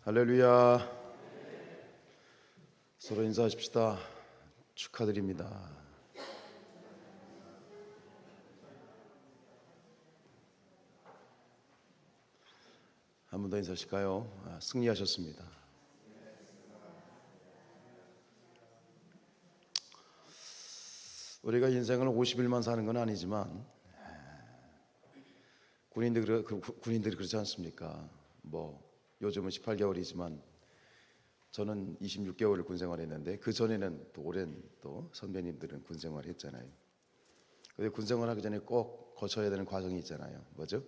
할렐루야. 서로 인사하십시다. 축하드립니다. 한 번 더 인사하실까요? 승리하셨습니다. 우리가 인생을 50일만 사는 건 아니지만 군인들이 그렇지 않습니까? 요즘은 18개월이지만 저는 26개월을 군생활했는데 그 전에는 또 오랜 또 선배님들은 군생활을 했잖아요. 근데 군생활하기 전에 꼭 거쳐야 되는 과정이 있잖아요. 뭐죠?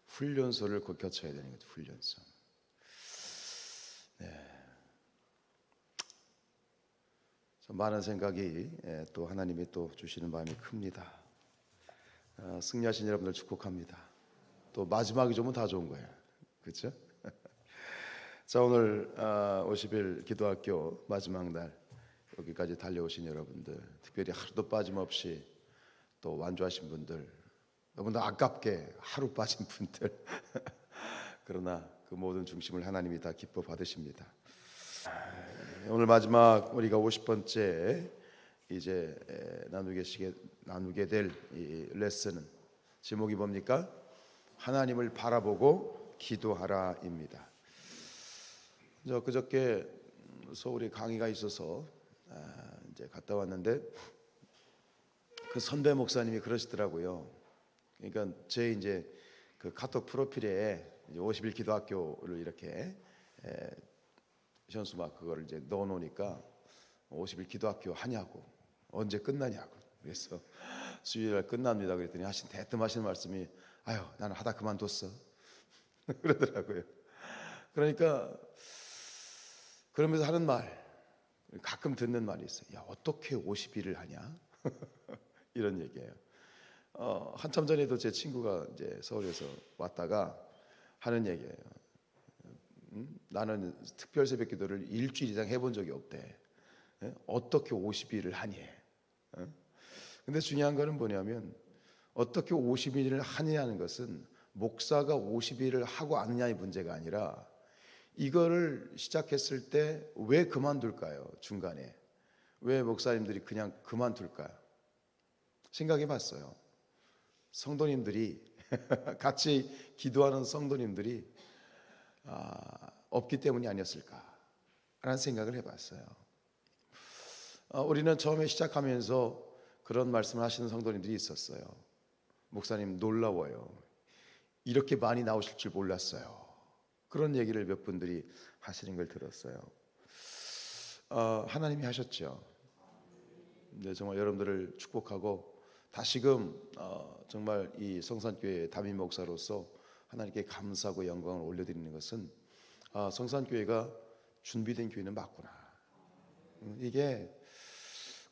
훈련소를 꼭 거쳐야 되는 거죠. 훈련소. 많은 생각이 또 하나님이 또 주시는 마음이 큽니다. 승리하신 여러분들 축복합니다. 또 마지막이 좋으면 다 좋은 거예요. 그렇죠? 자, 오늘 50일 기도학교 마지막 날 여기까지 달려오신 여러분들, 특별히 하루도 빠짐없이 또 완주하신 분들, 너무나 아깝게 하루 빠진 분들 그러나 그 모든 중심을 하나님이 다 기뻐 받으십니다. 오늘 마지막 우리가 50번째 이제 나누게 될 이 레슨은 제목이 뭡니까? 하나님을 바라보고 기도하라입니다. 그저께 서울에 강의가 있어서 이제 갔다 왔는데 그 선배 목사님이 그러시더라고요. 그러니까 제 이제 그 카톡 프로필에 이제 50일 기도학교를 이렇게 현수막 그거를 이제 넣어 놓으니까 50일 기도학교 하냐고, 언제 끝나냐고. 그래서 수요일날 끝납니다 그랬더니 대뜸 하신 말씀이 아유 나는 하다 그만뒀어 그러더라고요. 그러니까 그러면서 하는 말, 가끔 듣는 말이 있어요. 야 어떻게 50일을 하냐 이런 얘기예요. 한참 전에도 제 친구가 이제 서울에서 왔다가 하는 얘기예요. 나는 특별 새벽 기도를 일주일 이상 해본 적이 없대. 어떻게 50일을 하니? 근데 중요한 거는 뭐냐면 어떻게 50일을 하느냐는 것은 목사가 50일을 하고 아느냐의 문제가 아니라 이거를 시작했을 때 왜 그만둘까요? 중간에 왜 목사님들이 그냥 그만둘까요? 생각해 봤어요. 성도님들이 같이 기도하는 성도님들이 없기 때문이 아니었을까라는 생각을 해봤어요. 우리는 처음에 시작하면서 그런 말씀을 하시는 성도님들이 있었어요. 목사님 놀라워요. 이렇게 많이 나오실 줄 몰랐어요. 그런 얘기를 몇 분들이 하시는 걸 들었어요. 하나님이 하셨죠. 네, 정말 여러분들을 축복하고 다시금 정말 이 성산교회 담임 목사로서 하나님께 감사하고 영광을 올려드리는 것은 성산교회가 준비된 교회는 맞구나. 이게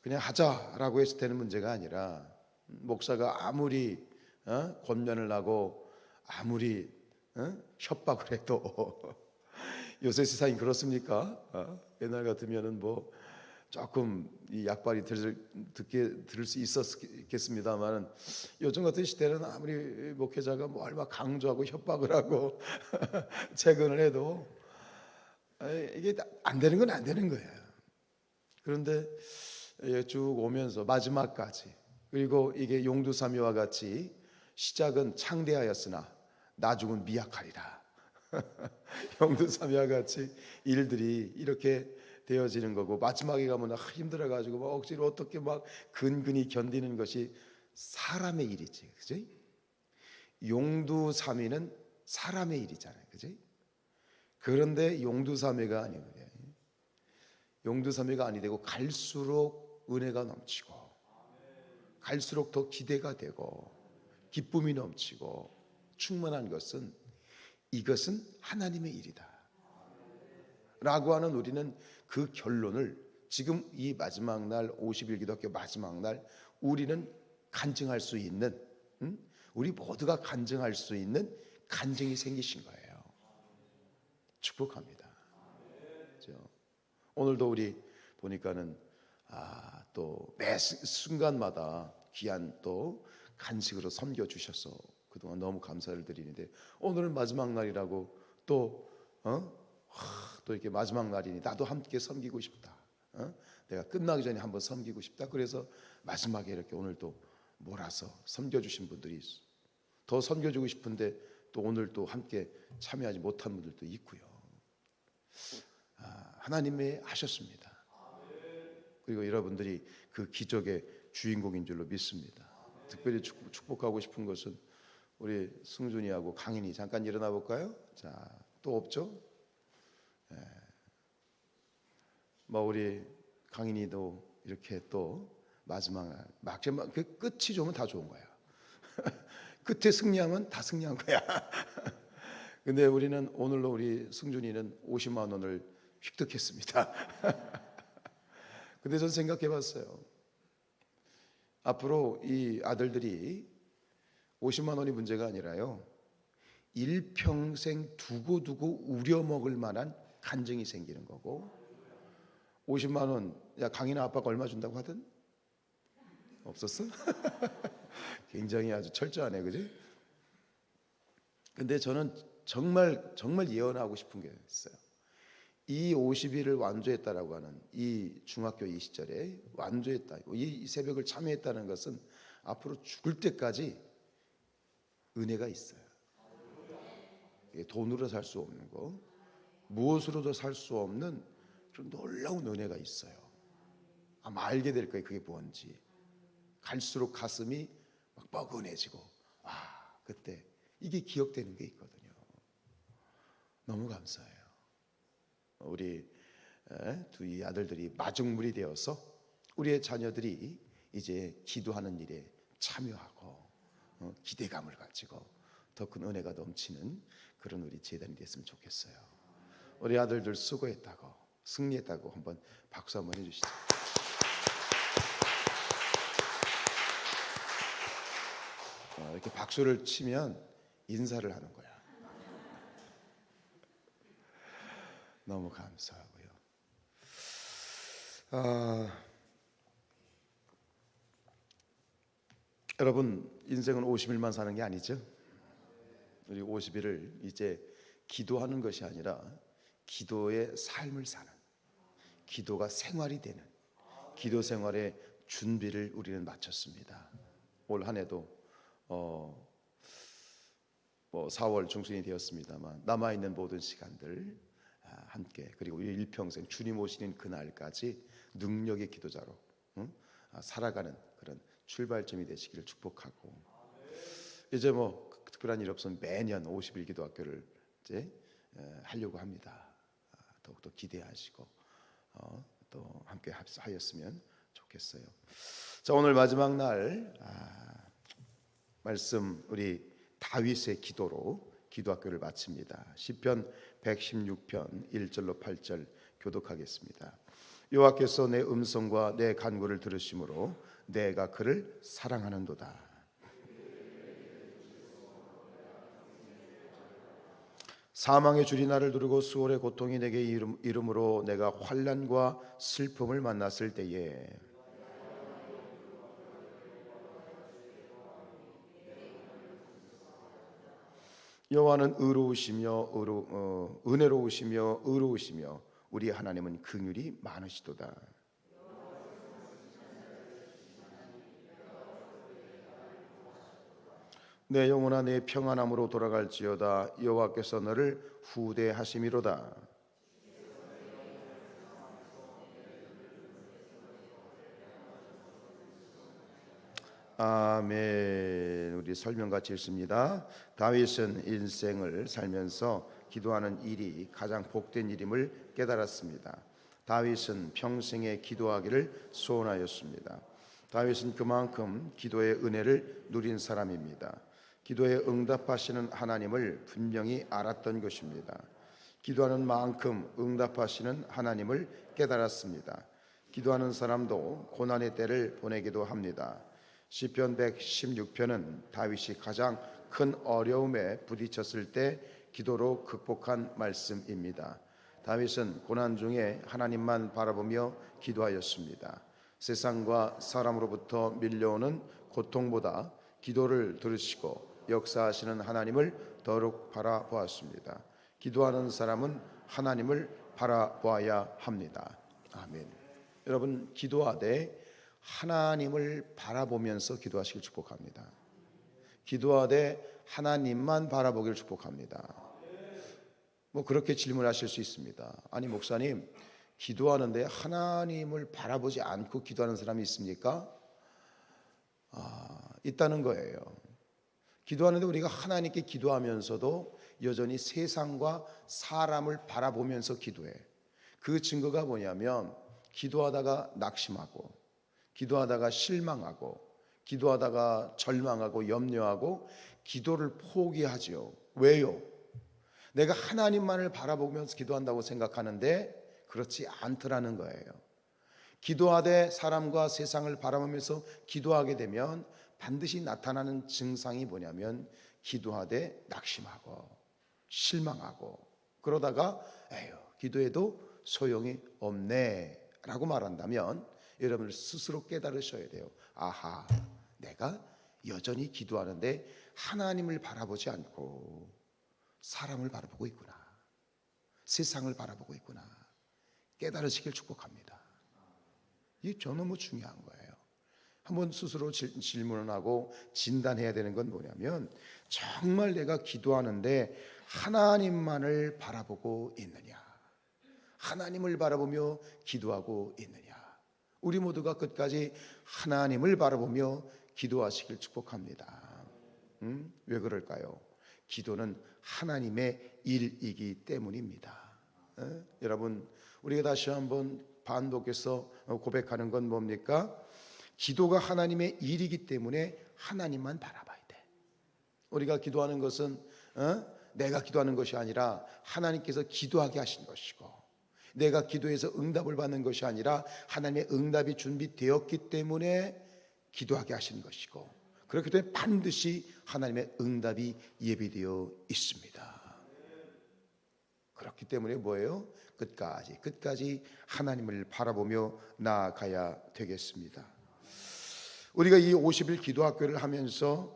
그냥 하자라고 해서 되는 문제가 아니라 목사가 아무리 권면을 하고 아무리 협박을 해도 요새 세상이 그렇습니까? 옛날 같으면은 조금 이 약발이 들을 수 있었겠습니다만은 요즘 같은 시대는 아무리 목회자가 얼마 강조하고 협박을 하고 재건을 해도 이게 안 되는 건 안 되는 거예요. 그런데 쭉 오면서 마지막까지, 그리고 이게 용두사미와 같이 시작은 창대하였으나 나중은 미약하리라. 용두사미와 같이 일들이 이렇게 되어지는 거고 마지막에 가면 힘들어가지고 억지로 어떻게 근근히 견디는 것이 사람의 일이지, 그지? 용두사미는 사람의 일이잖아요, 그지? 그런데 용두사미가 아니에요. 용두사미가 아니 되고 갈수록 은혜가 넘치고 갈수록 더 기대가 되고 기쁨이 넘치고 충만한 것은 이것은 하나님의 일이다 라고 하는 우리는 그 결론을 지금 이 마지막 날 50일 기도학교 마지막 날 우리는 간증할 수 있는, 우리 모두가 간증할 수 있는 간증이 생기신 거예요. 축복합니다. 그렇죠? 오늘도 우리 보니까는 또 매 순간마다 귀한 또 간식으로 섬겨 주셔서 그동안 너무 감사를 드리는데 오늘은 마지막 날이라고 또 또 이렇게 마지막 날이니 나도 함께 섬기고 싶다. 내가 끝나기 전에 한번 섬기고 싶다. 그래서 마지막에 이렇게 오늘 또 몰아서 섬겨주신 분들이 있어. 더 섬겨주고 싶은데 또 오늘 또 함께 참여하지 못한 분들도 있고요. 하나님이 하셨습니다. 그리고 여러분들이 그 기적의 주인공인 줄로 믿습니다. 특별히 축복하고 싶은 것은 우리 승준이하고 강인이 잠깐 일어나 볼까요? 자, 또 없죠? 우리 강인이도 이렇게 또 마지막 그 끝이 좋으면 다 좋은 거야. 끝에 승리하면 다 승리한 거야. 근데 우리는 오늘로 우리 승준이는 50만 원을 획득했습니다. 근데 전 생각해 봤어요. 앞으로 이 아들들이 50만 원이 문제가 아니라요, 일평생 두고두고 우려먹을 만한 간증이 생기는 거고, 50만 원, 야 강인아 아빠가 얼마 준다고 하든? 없었어? 굉장히 아주 철저하네, 그지? 근데 저는 정말 예언하고 싶은 게 있어요. 이 50일을 완주했다라고 하는 이 중학교 이 시절에 완주했다, 이 새벽을 참여했다는 것은 앞으로 죽을 때까지 은혜가 있어요. 돈으로 살 수 없는 거, 무엇으로도 살 수 없는 좀 놀라운 은혜가 있어요. 아마 알게 될 거예요. 그게 뭔지. 갈수록 가슴이 막 뻐근해지고, 그때 이게 기억되는 게 있거든요. 너무 감사해요. 우리 두 아들들이 마중물이 되어서 우리의 자녀들이 이제 기도하는 일에 참여하고 기대감을 가지고 더 큰 은혜가 넘치는 그런 우리 재단이 됐으면 좋겠어요. 우리 아들들 수고했다고, 승리했다고 한번 박수 한번 해주시죠. 이렇게 박수를 치면 인사를 하는 거야. 너무 감사하고요. 여러분, 인생은 50일만 사는 게 아니죠. 우리 50일을 이제 기도하는 것이 아니라 기도의 삶을 사는, 기도가 생활이 되는 기도 생활의 준비를 우리는 마쳤습니다. 올 한 해도 4월 중순이 되었습니다만 남아있는 모든 시간들 함께, 그리고 우리 일평생 주님 오시는 그날까지 능력의 기도자로 살아가는 그런 출발점이 되시기를 축복하고, 이제 특별한 일 없으면 매년 50일 기도학교를 이제 하려고 합니다. 더욱더 기대하시고 또 함께 하였으면 좋겠어요. 자, 오늘 마지막 날 말씀, 우리 다윗의 기도로 기도학교를 마칩니다. 시편 116편 1절로 8절 교독하겠습니다. 여호와께서 내 음성과 내 간구를 들으심으로 내가 그를 사랑하는도다. 사망의 줄이 나를 두르고 수월의 고통이 내게 이름으로 내가 환난과 슬픔을 만났을 때에 여호와는 은혜로우시며 의로우시며 우리 하나님은 긍휼이 많으시도다. 내 영혼아 내 평안함으로 돌아갈지어다. 여호와께서 너를 후대하심이로다. 아멘. 우리 설명같이 읽습니다. 다윗은 인생을 살면서 기도하는 일이 가장 복된 일임을 깨달았습니다. 다윗은 평생에 기도하기를 소원하였습니다. 다윗은 그만큼 기도의 은혜를 누린 사람입니다. 기도에 응답하시는 하나님을 분명히 알았던 것입니다. 기도하는 만큼 응답하시는 하나님을 깨달았습니다. 기도하는 사람도 고난의 때를 보내기도 합니다. 시편 116편은 다윗이 가장 큰 어려움에 부딪혔을 때 기도로 극복한 말씀입니다. 다윗은 고난 중에 하나님만 바라보며 기도하였습니다. 세상과 사람으로부터 밀려오는 고통보다 기도를 들으시고 역사하시는 하나님을 더욱 바라보았습니다. 기도하는 사람은 하나님을 바라보아야 합니다. 아멘. 여러분, 기도하되 하나님을 바라보면서 기도하시길 축복합니다. 기도하되 하나님만 바라보기를 축복합니다. 그렇게 질문하실 수 있습니다. 아니 목사님, 기도하는데 하나님을 바라보지 않고 기도하는 사람이 있습니까? 있다는 거예요. 기도하는데 우리가 하나님께 기도하면서도 여전히 세상과 사람을 바라보면서 기도해. 그 증거가 뭐냐면 기도하다가 낙심하고, 기도하다가 실망하고, 기도하다가 절망하고 염려하고 기도를 포기하죠. 왜요? 내가 하나님만을 바라보면서 기도한다고 생각하는데 그렇지 않더라는 거예요. 기도하되 사람과 세상을 바라보면서 기도하게 되면 반드시 나타나는 증상이 뭐냐면 기도하되 낙심하고 실망하고 그러다가 에휴, 기도해도 소용이 없네 라고 말한다면 여러분들 스스로 깨달으셔야 돼요. 아하, 내가 여전히 기도하는데 하나님을 바라보지 않고 사람을 바라보고 있구나, 세상을 바라보고 있구나, 깨달으시길 축복합니다. 이게 너무 중요한 거예요. 한번 스스로 질문을 하고 진단해야 되는 건 뭐냐면 정말 내가 기도하는데 하나님만을 바라보고 있느냐, 하나님을 바라보며 기도하고 있느냐. 우리 모두가 끝까지 하나님을 바라보며 기도하시길 축복합니다. 왜 그럴까요? 기도는 하나님의 일이기 때문입니다. 여러분, 우리가 다시 한번 반복해서 고백하는 건 뭡니까? 기도가 하나님의 일이기 때문에 하나님만 바라봐야 돼. 우리가 기도하는 것은 내가 기도하는 것이 아니라 하나님께서 기도하게 하신 것이고, 내가 기도해서 응답을 받는 것이 아니라 하나님의 응답이 준비되었기 때문에 기도하게 하신 것이고, 그렇기 때문에 반드시 하나님의 응답이 예비되어 있습니다. 그렇기 때문에 뭐예요? 끝까지 하나님을 바라보며 나아가야 되겠습니다. 우리가 이 50일 기도학교를 하면서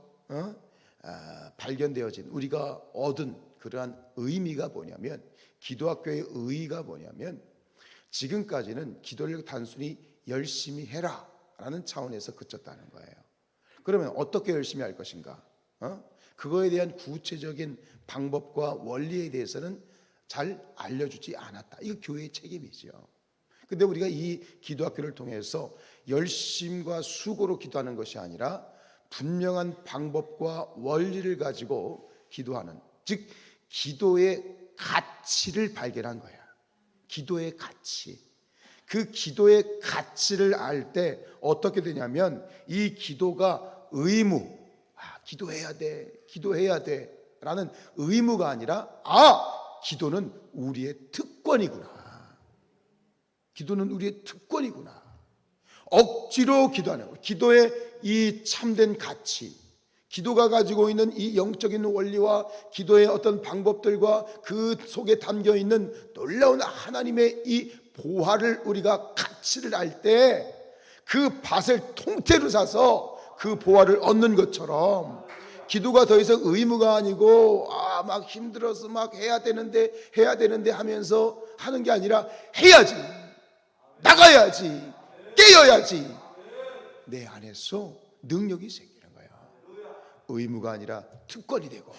발견되어진, 우리가 얻은 그러한 의미가 뭐냐면, 기도학교의 의의가 뭐냐면 지금까지는 기도를 단순히 열심히 해라 라는 차원에서 그쳤다는 거예요. 그러면 어떻게 열심히 할 것인가? 그거에 대한 구체적인 방법과 원리에 대해서는 잘 알려주지 않았다. 이거 교회의 책임이죠. 근데 우리가 이 기도학교를 통해서 열심과 수고로 기도하는 것이 아니라 분명한 방법과 원리를 가지고 기도하는, 즉 기도의 가치를 발견한 거야. 기도의 가치. 그 기도의 가치를 알 때 어떻게 되냐면 이 기도가 의무, 기도해야 돼 라는 의무가 아니라 기도는 우리의 특권이구나. 기도는 우리의 특권이구나. 억지로 기도하는 것, 기도의 이 참된 가치, 기도가 가지고 있는 이 영적인 원리와 기도의 어떤 방법들과 그 속에 담겨 있는 놀라운 하나님의 이 보화를, 우리가 가치를 알 때 그 밭을 통째로 사서 그 보화를 얻는 것처럼 기도가 더 이상 의무가 아니고 막 힘들어서 막 해야 되는데 하면서 하는 게 아니라 해야지, 나가야지, 깨어야지, 내 안에서 능력이 생기는 거야. 의무가 아니라 특권이 되고,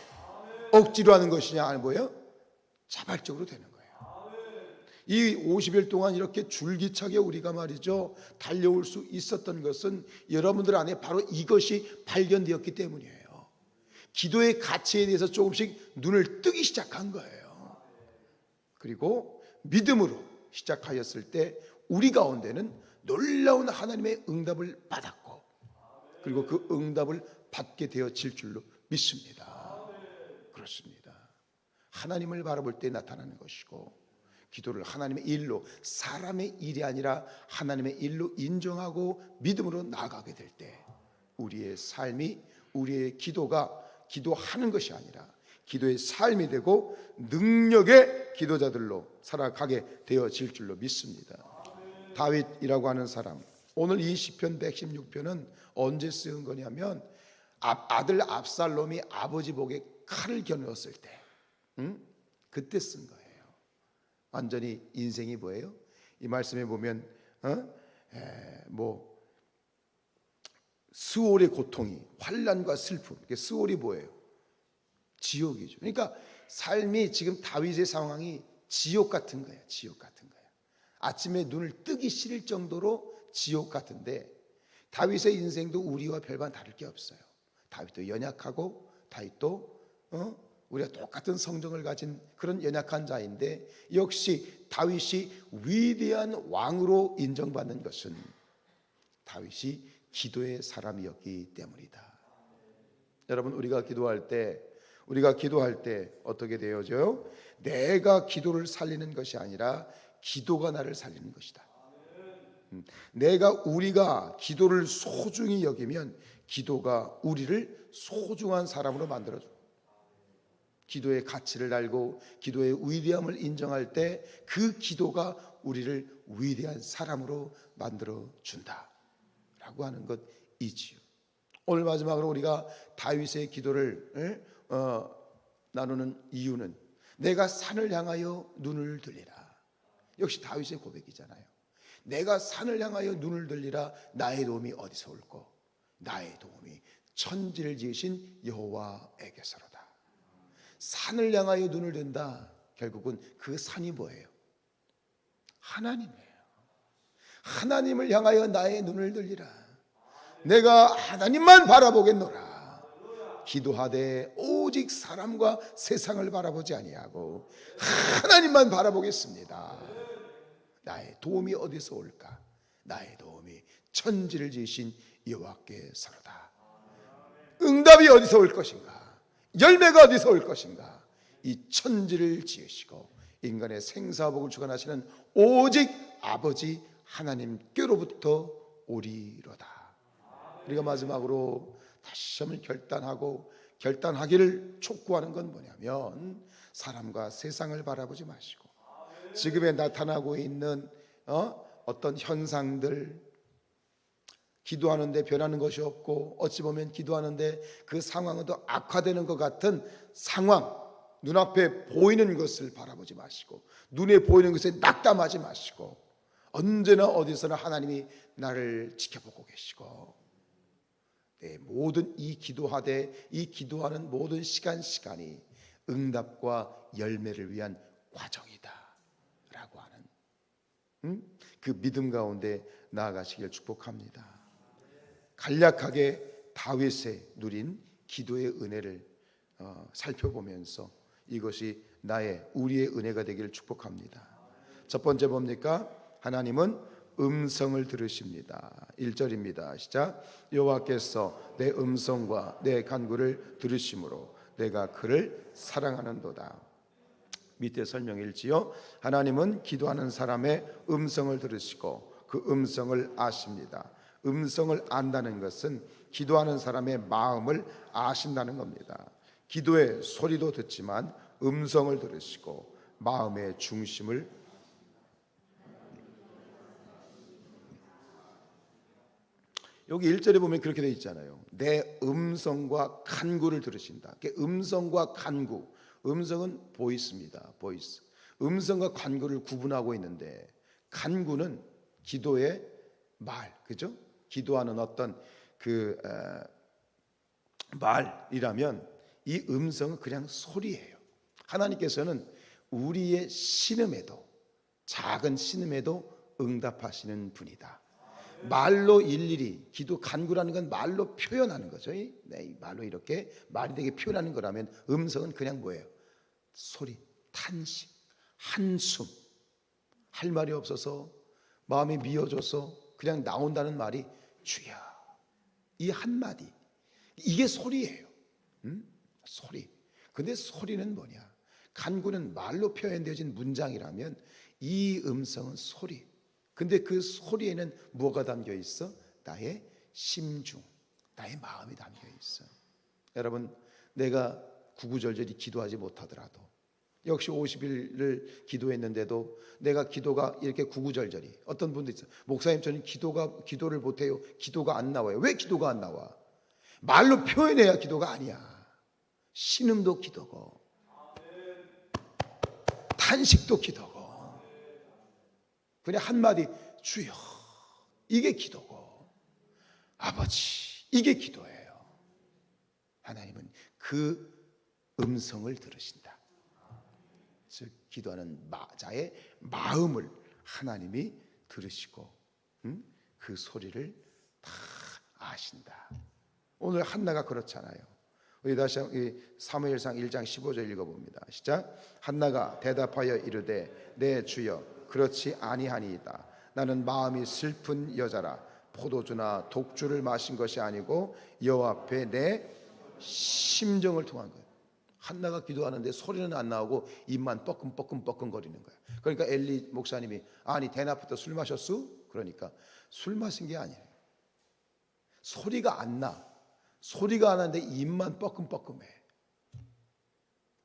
억지로 하는 것이냐 아니 뭐예요? 자발적으로 되는 거예요. 이 50일 동안 이렇게 줄기차게 우리가 말이죠 달려올 수 있었던 것은 여러분들 안에 바로 이것이 발견되었기 때문이에요. 기도의 가치에 대해서 조금씩 눈을 뜨기 시작한 거예요. 그리고 믿음으로 시작하였을 때 우리 가운데는 놀라운 하나님의 응답을 받았고, 그리고 그 응답을 받게 되어질 줄로 믿습니다. 그렇습니다. 하나님을 바라볼 때 나타나는 것이고, 기도를 하나님의 일로, 사람의 일이 아니라 하나님의 일로 인정하고 믿음으로 나아가게 될 때 우리의 삶이, 우리의 기도가 기도하는 것이 아니라 기도의 삶이 되고 능력의 기도자들로 살아가게 되어질 줄로 믿습니다. 다윗이라고 하는 사람, 오늘 이 시편 116편은 언제 쓰은 거냐면 아들 압살롬이 아버지 목에 칼을 겨누었을 때, 그때 쓴 거예요. 완전히 인생이 뭐예요? 이 말씀에 보면 스올의 고통이, 환난과 슬픔. 스올이 뭐예요? 지옥이죠. 그러니까 삶이 지금 다윗의 상황이 지옥 같은 거예요. 지옥 같은 거예요. 아침에 눈을 뜨기 싫을 정도로 지옥 같은데, 다윗의 인생도 우리와 별반 다를 게 없어요. 다윗도 연약하고, 다윗도 우리가 똑같은 성정을 가진 그런 연약한 자인데, 역시 다윗이 위대한 왕으로 인정받는 것은 다윗이 기도의 사람이었기 때문이다. 여러분, 우리가 기도할 때 어떻게 되어져요? 내가 기도를 살리는 것이 아니라 기도가 나를 살리는 것이다. 우리가 기도를 소중히 여기면 기도가 우리를 소중한 사람으로 만들어줘. 기도의 가치를 알고 기도의 위대함을 인정할 때 그 기도가 우리를 위대한 사람으로 만들어준다 라고 하는 것이지요. 오늘 마지막으로 우리가 다윗의 기도를 나누는 이유는, 내가 산을 향하여 눈을 들리라. 역시 다윗의 고백이잖아요. 내가 산을 향하여 눈을 들리라. 나의 도움이 어디서 올꼬? 나의 도움이 천지를 지으신 여호와에게서로다. 산을 향하여 눈을 든다. 결국은 그 산이 뭐예요? 하나님이에요. 하나님을 향하여 나의 눈을 들리라. 내가 하나님만 바라보겠노라. 기도하되 오직 사람과 세상을 바라보지 아니하고 하나님만 바라보겠습니다. 나의 도움이 어디서 올까? 나의 도움이 천지를 지으신 여호와께서로다. 응답이 어디서 올 것인가? 열매가 어디서 올 것인가? 이 천지를 지으시고 인간의 생사복을 주관하시는 오직 아버지 하나님께로부터 오리로다. 우리가 마지막으로 다시 한번 결단하기를 촉구하는 건 뭐냐면, 사람과 세상을 바라보지 마시고 지금에 나타나고 있는 어떤 현상들, 기도하는데 변하는 것이 없고 어찌 보면 기도하는데 그 상황은 더 악화되는 것 같은 상황, 눈앞에 보이는 것을 바라보지 마시고 눈에 보이는 것에 낙담하지 마시고, 언제나 어디서나 하나님이 나를 지켜보고 계시고, 모든 이 기도하는 모든 시간이 응답과 열매를 위한 과정이다 라고 하는 그 믿음 가운데 나아가시길 축복합니다. 간략하게 다윗의 누린 기도의 은혜를 살펴보면서 이것이 우리의 은혜가 되기를 축복합니다. 첫 번째 뭡니까? 하나님은 음성을 들으십니다. 1절입니다. 시작. 여호와께서 내 음성과 내 간구를 들으심으로 내가 그를 사랑하는도다. 밑에 설명일지요. 하나님은 기도하는 사람의 음성을 들으시고 그 음성을 아십니다. 음성을 안다는 것은 기도하는 사람의 마음을 아신다는 겁니다. 기도의 소리도 듣지만 음성을 들으시고 마음의 중심을, 여기 1절에 보면 그렇게 되어 있잖아요. 내 음성과 간구를 들으신다. 음성과 간구, 음성은 보이스입니다. 보이스. 음성과 간구를 구분하고 있는데, 간구는 기도의 말, 그죠? 기도하는 어떤 말이라면 이 음성은 그냥 소리예요. 하나님께서는 우리의 신음에도, 작은 신음에도 응답하시는 분이다. 말로 일일이, 기도 간구라는 건 말로 표현하는 거죠. 말로 이렇게 말이 되게 표현하는 거라면 음성은 그냥 뭐예요? 소리, 탄식, 한숨, 할 말이 없어서 마음이 미어져서 그냥 나온다는 말이 주여, 이 한마디, 이게 소리예요. 소리. 근데 소리는 뭐냐? 간구는 말로 표현되어진 문장이라면 이 음성은 소리. 근데 그 소리에는 뭐가 담겨 있어? 나의 심중, 나의 마음이 담겨 있어. 여러분, 내가 구구절절히 기도하지 못하더라도, 역시 50일을 기도했는데도 내가 기도가 이렇게 구구절절히, 어떤 분도 있어요. 목사님, 저는 기도를 못해요. 기도가 안 나와요. 왜 기도가 안 나와? 말로 표현해야 기도가 아니야. 신음도 기도고, 탄식도 기도고, 그냥 한마디 주여, 이게 기도고, 아버지, 이게 기도예요. 하나님은 그 음성을 들으신다. 즉 기도하는 자의 마음을 하나님이 들으시고 그 소리를 다 아신다. 오늘 한나가 그렇잖아요. 우리 다시 사무엘상 1장 15절 읽어봅니다. 시작. 한나가 대답하여 이르되 내 주여 그렇지 아니하니이다. 나는 마음이 슬픈 여자라. 포도주나 독주를 마신 것이 아니고 여호와 앞에 내 심정을 통한 것. 한나가 기도하는데 소리는 안 나오고 입만 뻐끔뻐끔 거리는 거야. 그러니까 엘리 목사님이 아니 대낮부터 술 마셨수? 그러니까 술 마신 게 아니에요. 소리가 안 나. 소리가 안 나는데 입만 뻐끔뻐끔해.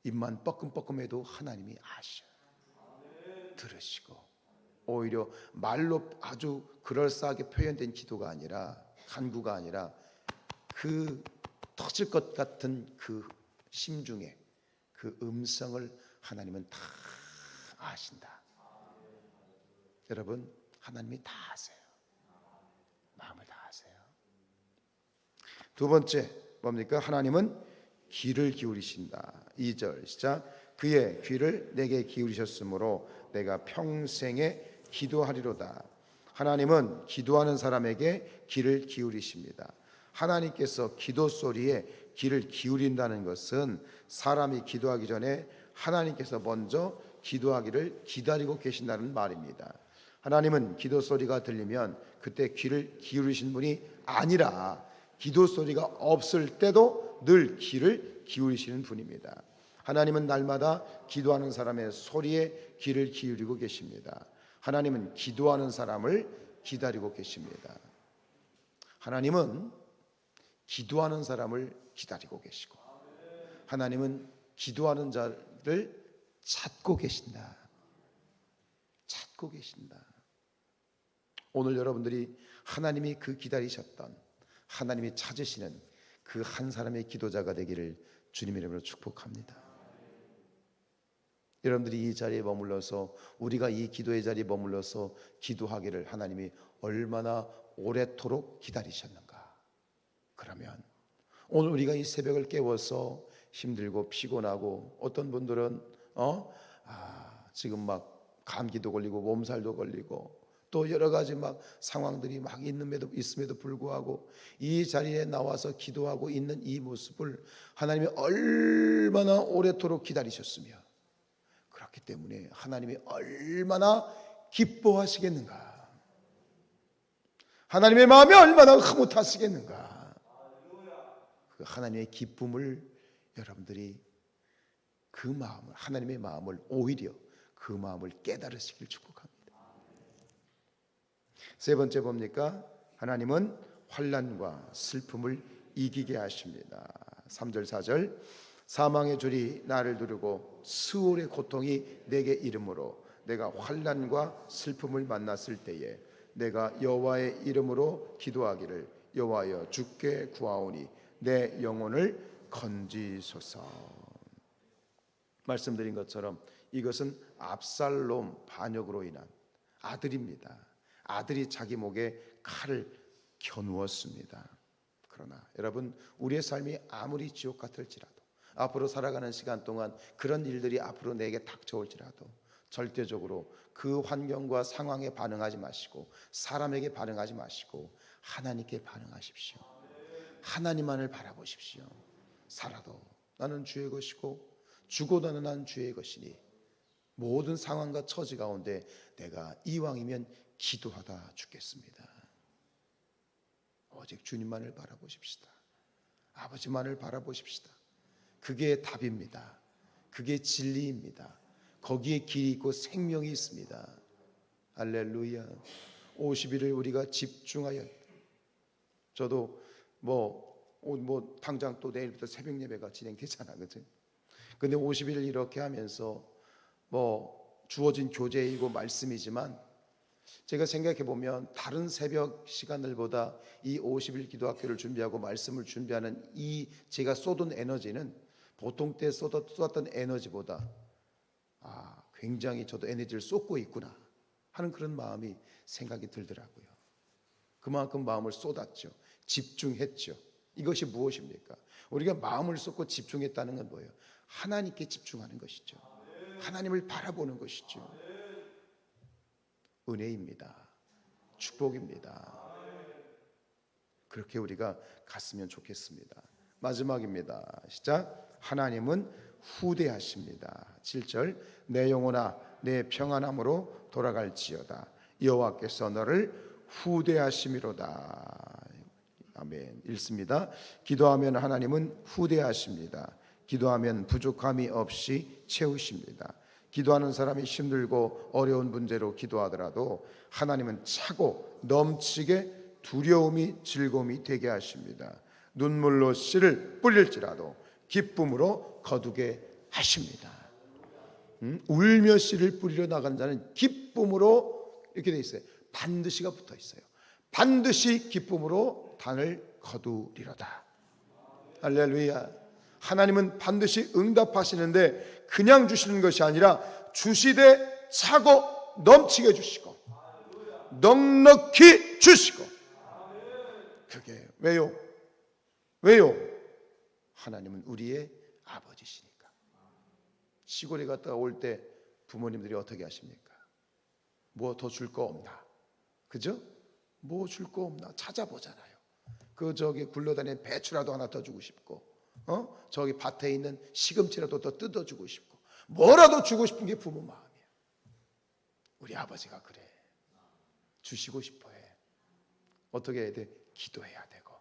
입만 뻐끔뻐끔해도 하나님이 아셔. 들으시고 오히려 말로 아주 그럴싸하게 표현된 기도가 아니라 간구가 아니라 그 터질 것 같은 그 심중에 그 음성을 하나님은 다 아신다. 여러분 하나님이 다 아세요. 마음을 다 아세요. 두 번째 뭡니까? 하나님은 귀를 기울이신다. 2절 시작. 그의 귀를 내게 기울이셨으므로 내가 평생에 기도하리로다. 하나님은 기도하는 사람에게 귀를 기울이십니다. 하나님께서 기도 소리에 귀를 기울인다는 것은 사람이 기도하기 전에 하나님께서 먼저 기도하기를 기다리고 계신다는 말입니다. 하나님은 기도 소리가 들리면 그때 귀를 기울이신 분이 아니라 기도 소리가 없을 때도 늘 귀를 기울이시는 분입니다. 하나님은 날마다 기도하는 사람의 소리에 귀를 기울이고 계십니다. 하나님은 기도하는 사람을 기다리고 계십니다. 하나님은 기도하는 사람을 기다리고 계시고 하나님은 기도하는 자를 찾고 계신다. 찾고 계신다. 오늘 여러분들이 하나님이 그 기다리셨던 하나님이 찾으시는 그 한 사람의 기도자가 되기를 주님의 이름으로 축복합니다. 여러분들이 이 자리에 머물러서 우리가 이 기도의 자리에 머물러서 기도하기를 하나님이 얼마나 오래도록 기다리셨는가. 그러면 오늘 우리가 이 새벽을 깨워서 힘들고 피곤하고 어떤 분들은 지금 막 감기도 걸리고 몸살도 걸리고 또 여러 가지 막 상황들이 막 있음에도 불구하고 이 자리에 나와서 기도하고 있는 이 모습을 하나님이 얼마나 오래도록 기다리셨으며 그렇기 때문에 하나님이 얼마나 기뻐하시겠는가. 하나님의 마음이 얼마나 흐뭇하시겠는가. 그 하나님의 기쁨을 여러분들이 그 마음을 하나님의 마음을 오히려 그 마음을 깨달으시길 축복합니다. 세 번째 뭡니까? 하나님은 환난과 슬픔을 이기게 하십니다. 3절 4절 사망의 줄이 나를 두르고 스올의 고통이 내게 이름으로 내가 환난과 슬픔을 만났을 때에 내가 여호와의 이름으로 기도하기를 여호와여 주께 구하오니 내 영혼을 건지소서. 말씀드린 것처럼 이것은 압살롬 반역으로 인한 아들입니다. 아들이 자기 목에 칼을 겨누었습니다. 그러나 여러분 우리의 삶이 아무리 지옥 같을지라도 앞으로 살아가는 시간 동안 그런 일들이 앞으로 내게 닥쳐올지라도 절대적으로 그 환경과 상황에 반응하지 마시고 사람에게 반응하지 마시고 하나님께 반응하십시오. 하나님만을 바라보십시오. 살아도 나는 주의 것이고 죽어도 난 주의 것이니 모든 상황과 처지 가운데 내가 이왕이면 기도하다 죽겠습니다. 오직 주님만을 바라보십시다. 아버지만을 바라보십시다. 그게 답입니다. 그게 진리입니다. 거기에 길이 있고 생명이 있습니다. 할렐루야. 50일을 우리가 집중하여 저도 뭐 당장 또 내일부터 새벽 예배가 진행되잖아, 그치? 근데 50일을 이렇게 하면서 주어진 교제이고 말씀이지만 제가 생각해 보면 다른 새벽 시간들보다 이 50일 기도학교를 준비하고 말씀을 준비하는 이 제가 쏟은 에너지는 보통 때 쏟았던 에너지보다 굉장히 저도 에너지를 쏟고 있구나 하는 그런 마음이 생각이 들더라고요. 그만큼 마음을 쏟았죠. 집중했죠. 이것이 무엇입니까? 우리가 마음을 쏟고 집중했다는 건 뭐예요? 하나님께 집중하는 것이죠. 하나님을 바라보는 것이죠. 은혜입니다. 축복입니다. 그렇게 우리가 갔으면 좋겠습니다. 마지막입니다. 시작. 하나님은 후대하십니다. 7절. 내 영혼아 내 평안함으로 돌아갈지어다. 여호와께서 너를 후대하심이로다. 아멘. 읽습니다. 기도하면 하나님은 후대하십니다. 기도하면 부족함이 없이 채우십니다. 기도하는 사람이 힘들고 어려운 문제로 기도하더라도 하나님은 차고 넘치게 두려움이 즐거움이 되게 하십니다. 눈물로 씨를 뿌릴지라도 기쁨으로 거두게 하십니다. 울며 씨를 뿌리러 나간 자는 기쁨으로 이렇게 돼 있어요. 반드시가 붙어 있어요. 반드시 기쁨으로 단을 거두리로다. 할렐루야. 하나님은 반드시 응답하시는데 그냥 주시는 것이 아니라 주시되 차고 넘치게 주시고 넉넉히 주시고. 그게 왜요? 하나님은 우리의 아버지시니까. 시골에 갔다가 올 때 부모님들이 어떻게 하십니까? 뭐 더 줄 거 없나? 그죠? 뭐 줄 거 없나? 찾아보잖아요. 저기 굴러다니는 배추라도 하나 더 주고 싶고, 저기 밭에 있는 시금치라도 더 뜯어주고 싶고, 뭐라도 주고 싶은 게 부모 마음이에요. 우리 아버지가 그래. 주시고 싶어 해. 어떻게 해야 돼? 기도해야 되고,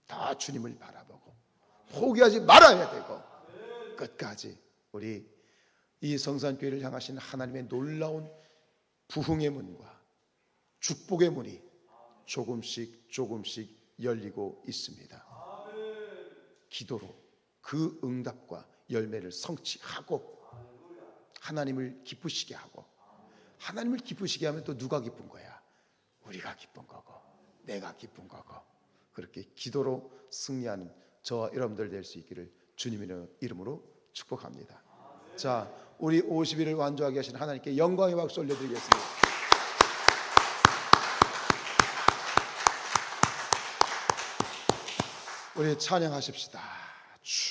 더 주님을 바라보고, 포기하지 말아야 되고, 끝까지 우리 이 성산교회를 향하신 하나님의 놀라운 부흥의 문과 축복의 문이 조금씩 열리고 있습니다. 기도로 그 응답과 열매를 성취하고 하나님을 기쁘시게 하고, 하나님을 기쁘시게 하면 또 누가 기쁜 거야? 우리가 기쁜 거고 내가 기쁜 거고. 그렇게 기도로 승리하는 저와 여러분들 될 수 있기를 주님의 이름으로 축복합니다. 자, 우리 50일을 완주하게 하신 하나님께 영광의 박수 올려드리겠습니다. 우리 찬양하십시다.